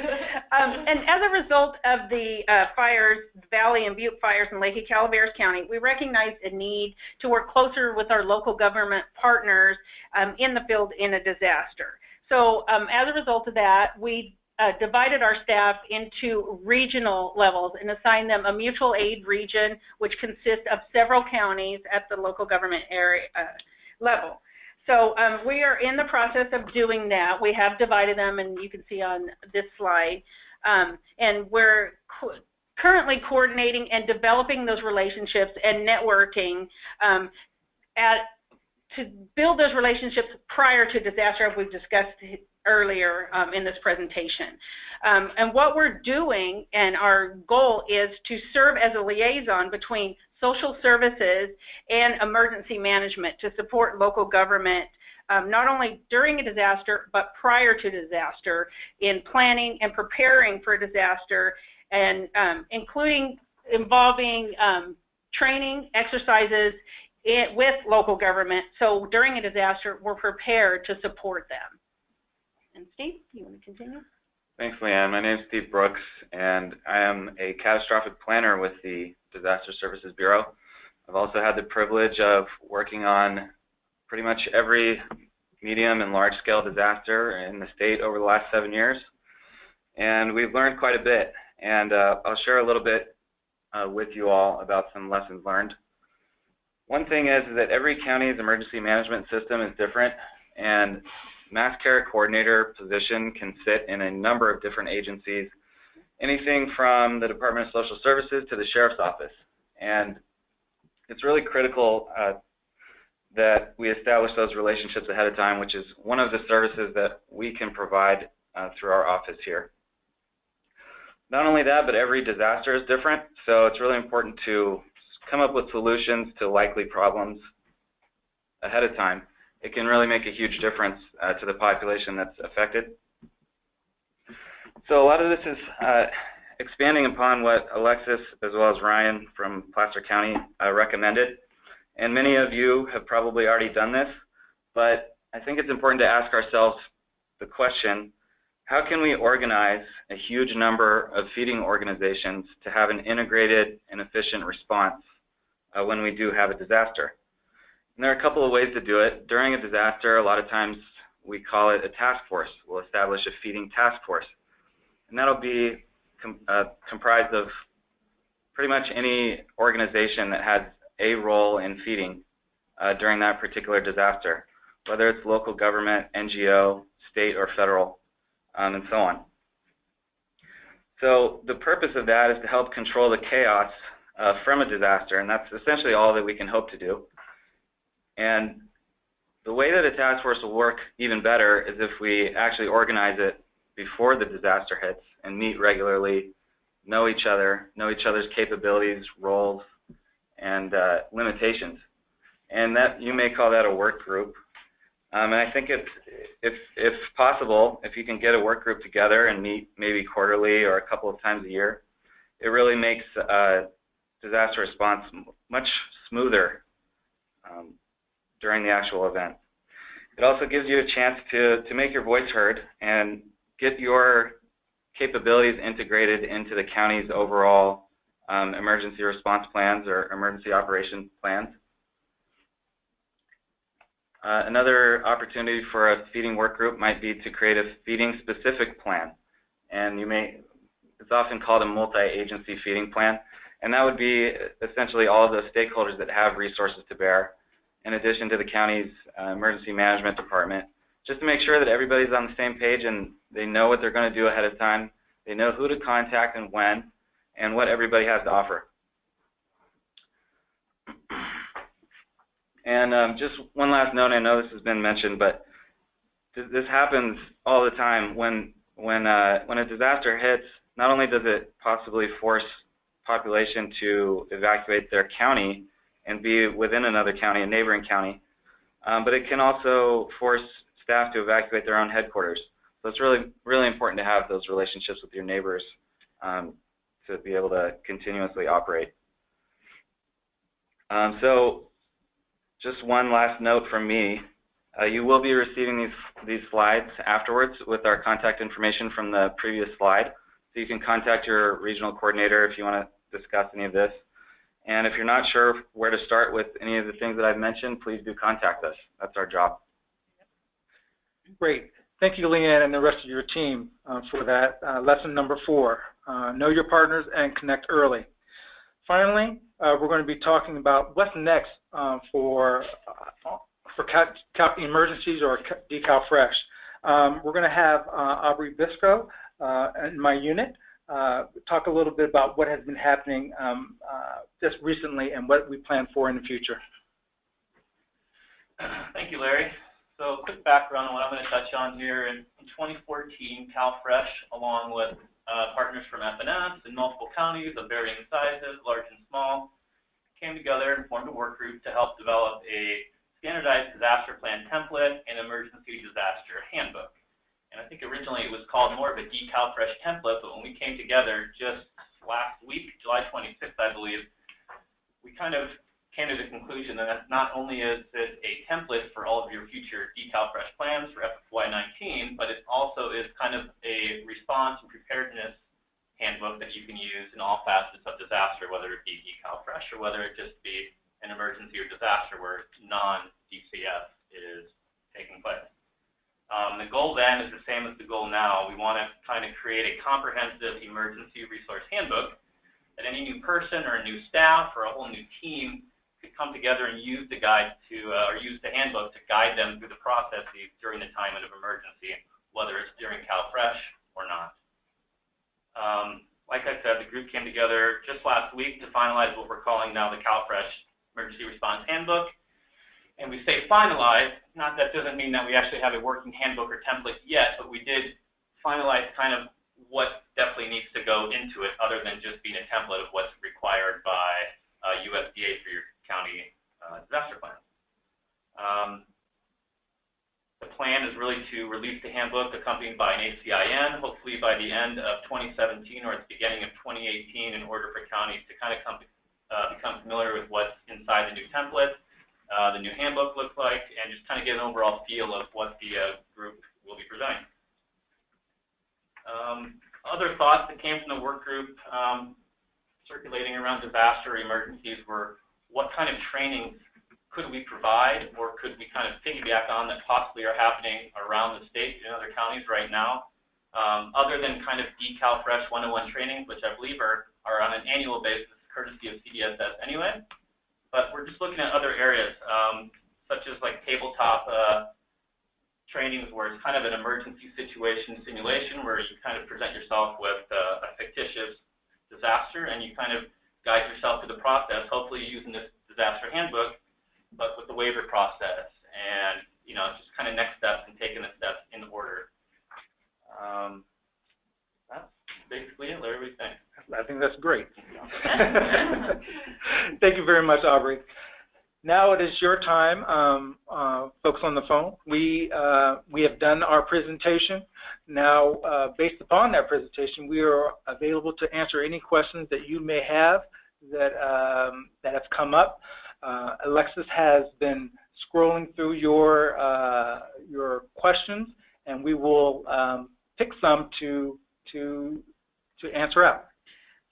And as a result of the fires, Valley and Butte fires in Lake Calaveras County, we recognized a need to work closer with our local government partners in the field in a disaster. So as a result of that, we divided our staff into regional levels and assigned them a mutual aid region, which consists of several counties at the local government area level. So we are in the process of doing that. We have divided them, and you can see on this slide. And we're currently coordinating and developing those relationships and networking to build those relationships prior to disaster, as we've discussed earlier in this presentation. And what we're doing, and our goal is to serve as a liaison between social services and emergency management to support local government, not only during a disaster, but prior to disaster in planning and preparing for a disaster, and involving training exercises with local government. So during a disaster, we're prepared to support them. And Steve, you want to continue? Thanks, Leanne. My name is Steve Brooks, and I am a catastrophic planner with the Disaster Services Bureau. I've also had the privilege of working on pretty much every medium and large-scale disaster in the state over the last 7 years, and we've learned quite a bit. And I'll share a little bit with you all about some lessons learned. One thing is that every county's emergency management system is different, and mass care coordinator position can sit in a number of different agencies, anything from the Department of Social Services to the Sheriff's Office. And it's really critical that we establish those relationships ahead of time, which is one of the services that we can provide through our office here. Not only that, but every disaster is different, so it's really important to come up with solutions to likely problems ahead of time. It can really make a huge difference to the population that's affected. So a lot of this is expanding upon what Alexis as well as Ryan from Placer County recommended. And many of you have probably already done this, but I think it's important to ask ourselves the question, how can we organize a huge number of feeding organizations to have an integrated and efficient response when we do have a disaster? And there are a couple of ways to do it. During a disaster, a lot of times we call it a task force. We'll establish a feeding task force. And that'll be comprised of pretty much any organization that has a role in feeding during that particular disaster, whether it's local government, NGO, state, or federal, and so on. So the purpose of that is to help control the chaos from a disaster, and that's essentially all that we can hope to do. And the way that a task force will work even better is if we actually organize it before the disaster hits and meet regularly, know each other's capabilities, roles, and limitations. And that you may call that a work group. And I think if possible, if you can get a work group together and meet maybe quarterly or a couple of times a year, it really makes disaster response much smoother during the actual event. It also gives you a chance to make your voice heard and get your capabilities integrated into the county's overall emergency response plans or emergency operation plans. Another opportunity for a feeding work group might be to create a feeding specific plan. And it's often called a multi-agency feeding plan. And that would be essentially all of the stakeholders that have resources to bear, in addition to the county's emergency management department, just to make sure that everybody's on the same page and they know what they're going to do ahead of time. They know who to contact and when, and what everybody has to offer. And just one last note, I know this has been mentioned, but this happens all the time. When a disaster hits, not only does it possibly force population to evacuate their county and be within another county, a neighboring county, but it can also force staff to evacuate their own headquarters. So it's really, really important to have those relationships with your neighbors to be able to continuously operate. So just one last note from me. You will be receiving these slides afterwards with our contact information from the previous slide. So you can contact your regional coordinator if you want to discuss any of this. And if you're not sure where to start with any of the things that I've mentioned, please do contact us. That's our job. Great. Thank you, Leanne, and the rest of your team for that. Lesson number 4, know your partners and connect early. Finally, we're going to be talking about what's next for emergencies or CalFresh. We're going to have Aubrey Bisco in my unit talk a little bit about what has been happening just recently and what we plan for in the future. Thank you, Larry. So quick background on what I'm going to touch on here. In 2014, CalFresh, along with partners from FNS in multiple counties of varying sizes, large and small, came together and formed a work group to help develop a standardized disaster plan template and emergency disaster handbook. And I think originally it was called more of a CalFresh template, but when we came together just last week, July 26th, I believe, we kind of came to the conclusion that not only is it a template for all of your future CalFresh plans for FY19, but it also is kind of a response and preparedness handbook that you can use in all facets of disaster, whether it be CalFresh or whether it just be an emergency or disaster where non-DCF is taking place. The goal then is the same as the goal now. We want to kind of create a comprehensive emergency resource handbook that any new person or a new staff or a whole new team could come together and use the guide to, or use the handbook to guide them through the processes during the time of emergency, whether it's during CalFresh or not. Like I said, the group came together just last week to finalize what we're calling now the CalFresh Emergency Response Handbook. And we say finalized, not that doesn't mean that we actually have a working handbook or template yet, but we did finalize kind of what definitely needs to go into it other than just being a template of what's required by USDA for your county disaster plan. The plan is really to release the handbook accompanied by an ACIN, hopefully by the end of 2017 or at the beginning of 2018, in order for counties to kind of become familiar with what's inside the new template, the new handbook looks like, and just kind of get an overall feel of what the group will be presenting. Other thoughts that came from the work group circulating around disaster emergencies were what kind of trainings could we provide or could we kind of piggyback on that possibly are happening around the state in other counties right now, other than kind of CalFresh 101 trainings, which I believe are on an annual basis courtesy of CDSS anyway. But we're just looking at other areas, such as like tabletop trainings where it's kind of an emergency situation simulation where you kind of present yourself with a fictitious disaster and you kind of guide yourself through the process, hopefully using this disaster handbook, but with the waiver process and, you know, just kind of next steps and taking the steps in order. That's basically it. Larry, what do you think? I think that's great. Thank you very much, Aubrey. Now it is your time, folks on the phone. We have done our presentation. Now, based upon that presentation, we are available to answer any questions that you may have that have come up. Alexis has been scrolling through your questions, and we will pick some to answer out.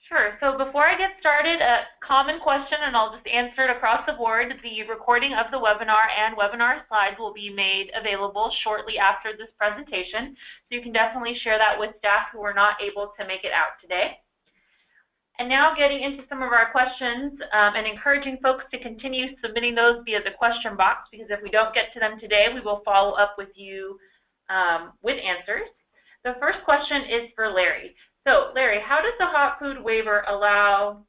Sure. So before I get started, a common question, and I'll just answer it across the board. The recording of the webinar and webinar slides will be made available shortly after this presentation, so you can definitely share that with staff who were not able to make it out today. And now getting into some of our questions and encouraging folks to continue submitting those via the question box, because if we don't get to them today, we will follow up with you with answers. The first question is for Larry. So, Larry, how does the hot food waiver allow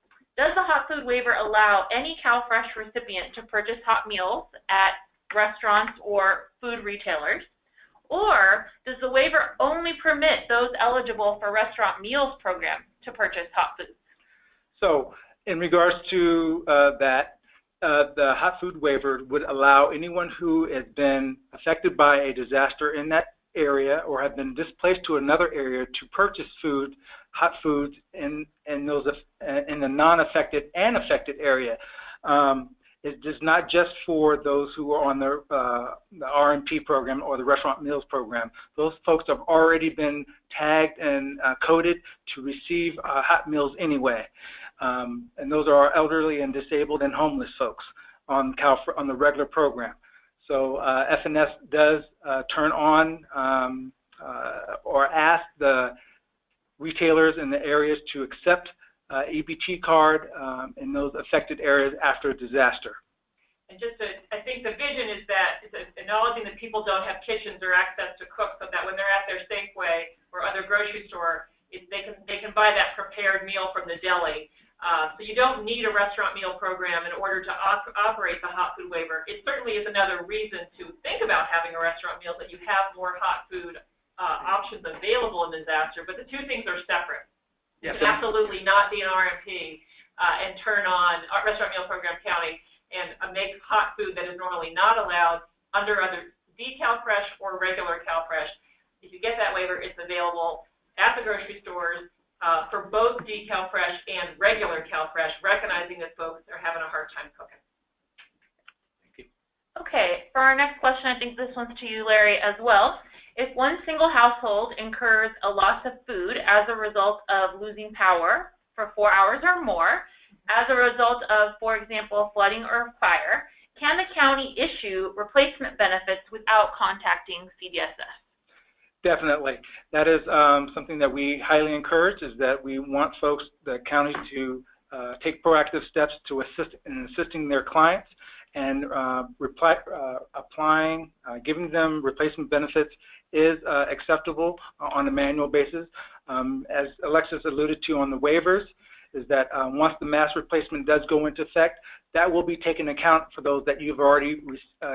any CalFresh recipient to purchase hot meals at restaurants or food retailers? Or does the waiver only permit those eligible for restaurant meals program to purchase hot foods? So, in regards to that, the hot food waiver would allow anyone who has been affected by a disaster in that area or have been displaced to another area to purchase hot foods in the non-affected and affected area. It is not just for those who are on the RMP program or the restaurant meals program. Those folks have already been tagged and coded to receive hot meals anyway. And those are our elderly and disabled and homeless folks on the regular program. So FNS does turn on or ask the retailers in the areas to accept EBT card in those affected areas after a disaster. And I think the vision is that it's acknowledging that people don't have kitchens or access to cook, so that when they're at their Safeway or other grocery store, they can buy that prepared meal from the deli. So you don't need a restaurant meal program in order to operate the hot food waiver. It certainly is another reason to think about having a restaurant meal, that you have more hot food options available in disaster, but the two things are separate. Yes. You can absolutely not be an RMP and turn on a restaurant meal program county and make hot food that is normally not allowed under either CalFresh or regular CalFresh. If you get that waiver, it's available at the grocery stores for both CalFresh and regular CalFresh, recognizing that folks are having a hard time cooking. Thank you. Okay, for our next question, I think this one's to you, Larry, as well. If one single household incurs a loss of food as a result of losing power for 4 hours or more, as a result of, for example, flooding or fire, can the county issue replacement benefits without contacting CDSS? Definitely. That is something that we highly encourage, is that we want folks, the county, to take proactive steps to assist in assisting their clients, and giving them replacement benefits is acceptable on a manual basis. As Alexis alluded to on the waivers, is that once the mass replacement does go into effect, that will be taken account for those that you've already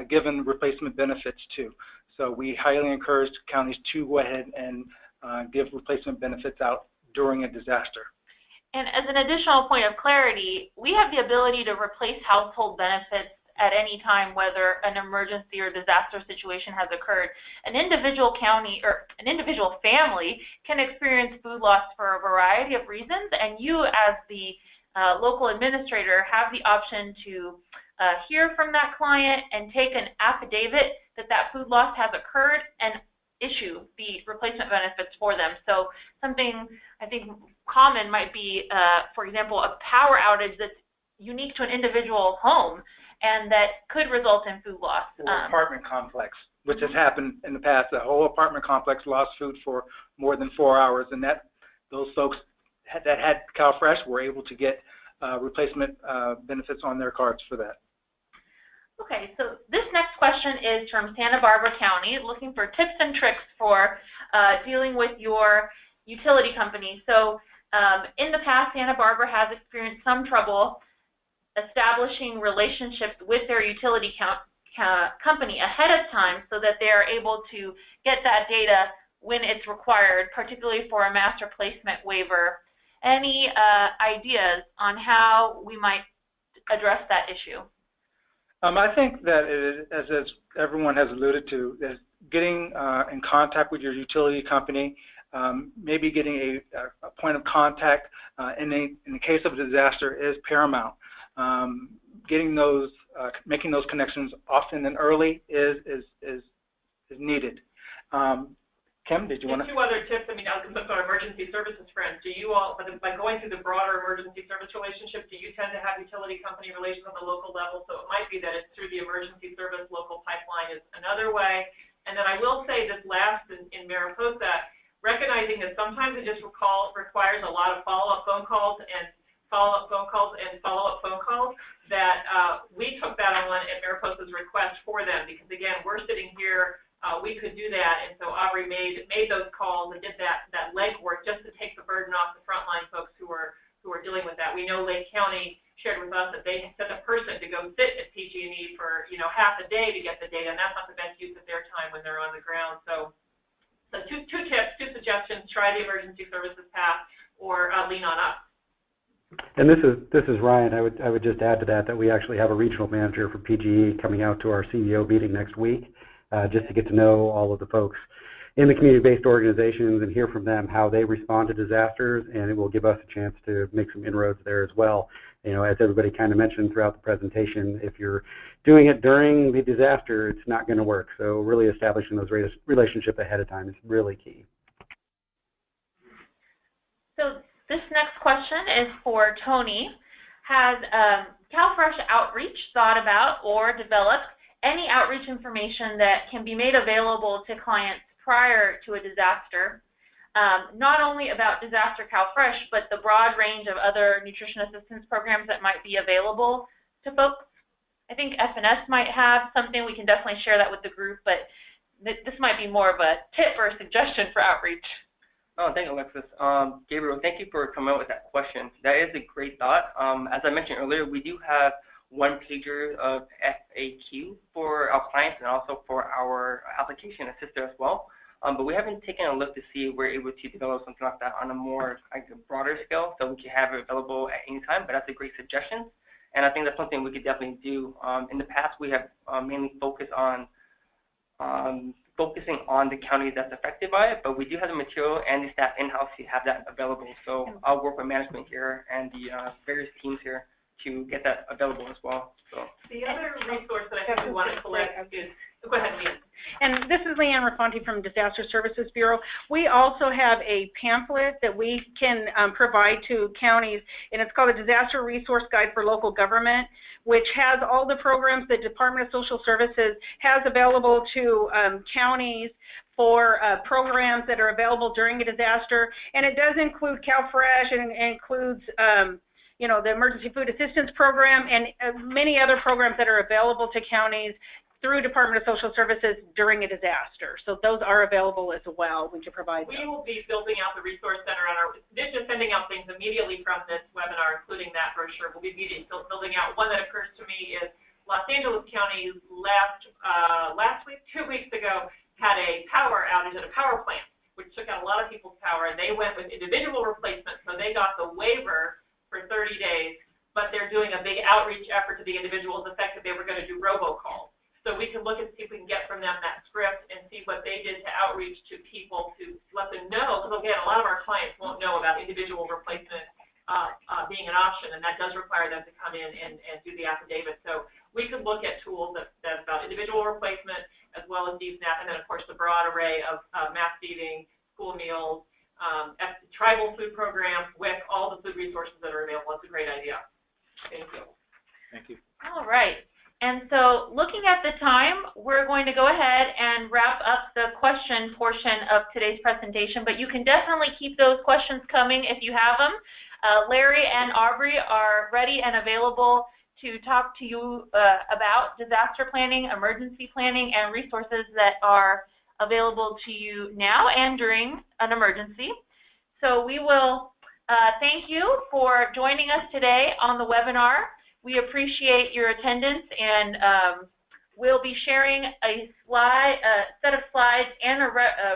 given replacement benefits to. So we highly encourage counties to go ahead and give replacement benefits out during a disaster. And as an additional point of clarity, we have the ability to replace household benefits at any time, whether an emergency or disaster situation has occurred. An individual county or an individual family can experience food loss for a variety of reasons, and you as the local administrator have the option to hear from that client and take an affidavit that that food loss has occurred and issue the replacement benefits for them. So something I think common might be, for example, a power outage that's unique to an individual home and that could result in food loss. Or apartment complex, which has happened in the past. The whole apartment complex lost food for more than 4 hours, and those folks that had CalFresh were able to get replacement benefits on their cards for that. Okay, so this next question is from Santa Barbara County, looking for tips and tricks for dealing with your utility company. So in the past, Santa Barbara has experienced some trouble establishing relationships with their utility company ahead of time so that they are able to get that data when it's required, particularly for a mass replacement waiver. Any ideas on how we might address that issue? I think that as everyone has alluded to, is getting in contact with your utility company, maybe getting a point of contact in the case of a disaster is paramount. Getting those making those connections often and early is needed. Kim, did you want to? Two other tips. I mean, I was going to put our emergency services friends. Do you all, by going through the broader emergency service relationship, do you tend to have utility company relations on the local level? So it might be that it's through the emergency service local pipeline is another way. And then I will say this last in Mariposa, recognizing that sometimes it just requires a lot of follow-up phone calls and follow-up phone calls and follow-up phone calls, that we took that on at Mariposa's request for them, because again, we're sitting here, we could do that, and so Aubrey made those calls and did that legwork just to take the burden off the frontline folks who are dealing with that. We know Lake County shared with us that they sent a person to go sit at PG&E for half a day to get the data, and that's not the best use of their time when they're on the ground. So two tips, two suggestions: try the emergency services path, or lean on us. And this is Ryan. I would just add to that we actually have a regional manager for PGE coming out to our CEO meeting next week, just to get to know all of the folks in the community-based organizations and hear from them how they respond to disasters, and it will give us a chance to make some inroads there as well. As everybody kind of mentioned throughout the presentation, if you're doing it during the disaster, it's not going to work. So really establishing those relationships ahead of time is really key. So this next question is for Tony. Has CalFresh Outreach thought about or developed any outreach information that can be made available to clients prior to a disaster, not only about Disaster CalFresh, but the broad range of other nutrition assistance programs that might be available to folks? I think FNS might have something. We can definitely share that with the group, but this might be more of a tip or a suggestion for outreach. Oh, thank you, Alexis. Gabriel, thank you for coming up with that question. That is a great thought. As I mentioned earlier, we do have one pager of FAQ for our clients and also for our application assister as well. But we haven't taken a look to see if we're able to develop something like that on a more broader scale, so we can have it available at any time. But that's a great suggestion, and I think that's something we could definitely do. In the past, we have mainly focused on focusing on the counties that's affected by it, but we do have the material and the staff in-house to have that available. So I'll work with management here and the various teams here to get that available as well. So the other resource that I think we want to collect is, go ahead, Leanne. And this is Leanne Rafonti from Disaster Services Bureau. We also have a pamphlet that we can provide to counties, and it's called a Disaster Resource Guide for Local Government, which has all the programs that Department of Social Services has available to counties for programs that are available during a disaster. And it does include CalFresh, and it includes the Emergency Food Assistance Program and many other programs that are available to counties through Department of Social Services during a disaster. So those are available as well. We can provide those. We will be building out the Resource Center on our, in addition to sending out things immediately from this webinar, including that brochure, we'll be building out. One that occurs to me is Los Angeles County last week, 2 weeks ago, had a power outage at a power plant, which took out a lot of people's power, and they went with individual replacement, so they got the waiver for 30 days, but they're doing a big outreach effort to the individuals affected. They were going to do robocalls. So we can look and see if we can get from them that script and see what they did to outreach to people to let them know, because again, a lot of our clients won't know about individual replacement being an option, and that does require them to come in and do the affidavit. So we could look at tools that's about individual replacement as well as DSNAP, and then of course the broad array of mass feeding, school meals, tribal food programs, WIC, all the food resources that are available. It's a great idea. Thank you. Thank you. All right. And so looking at the time, we're going to go ahead and wrap up the question portion of today's presentation, but you can definitely keep those questions coming if you have them. Larry and Aubrey are ready and available to talk to you about disaster planning, emergency planning, and resources that are available to you now and during an emergency. So we will thank you for joining us today on the webinar. We appreciate your attendance, and we'll be sharing a set of slides and a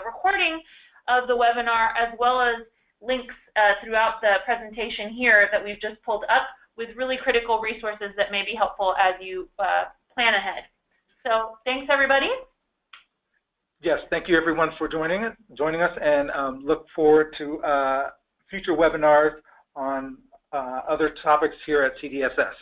recording of the webinar, as well as links throughout the presentation here that we've just pulled up with really critical resources that may be helpful as you plan ahead. So thanks, everybody. Yes, thank you everyone for joining us, and look forward to future webinars on other topics here at CDSS.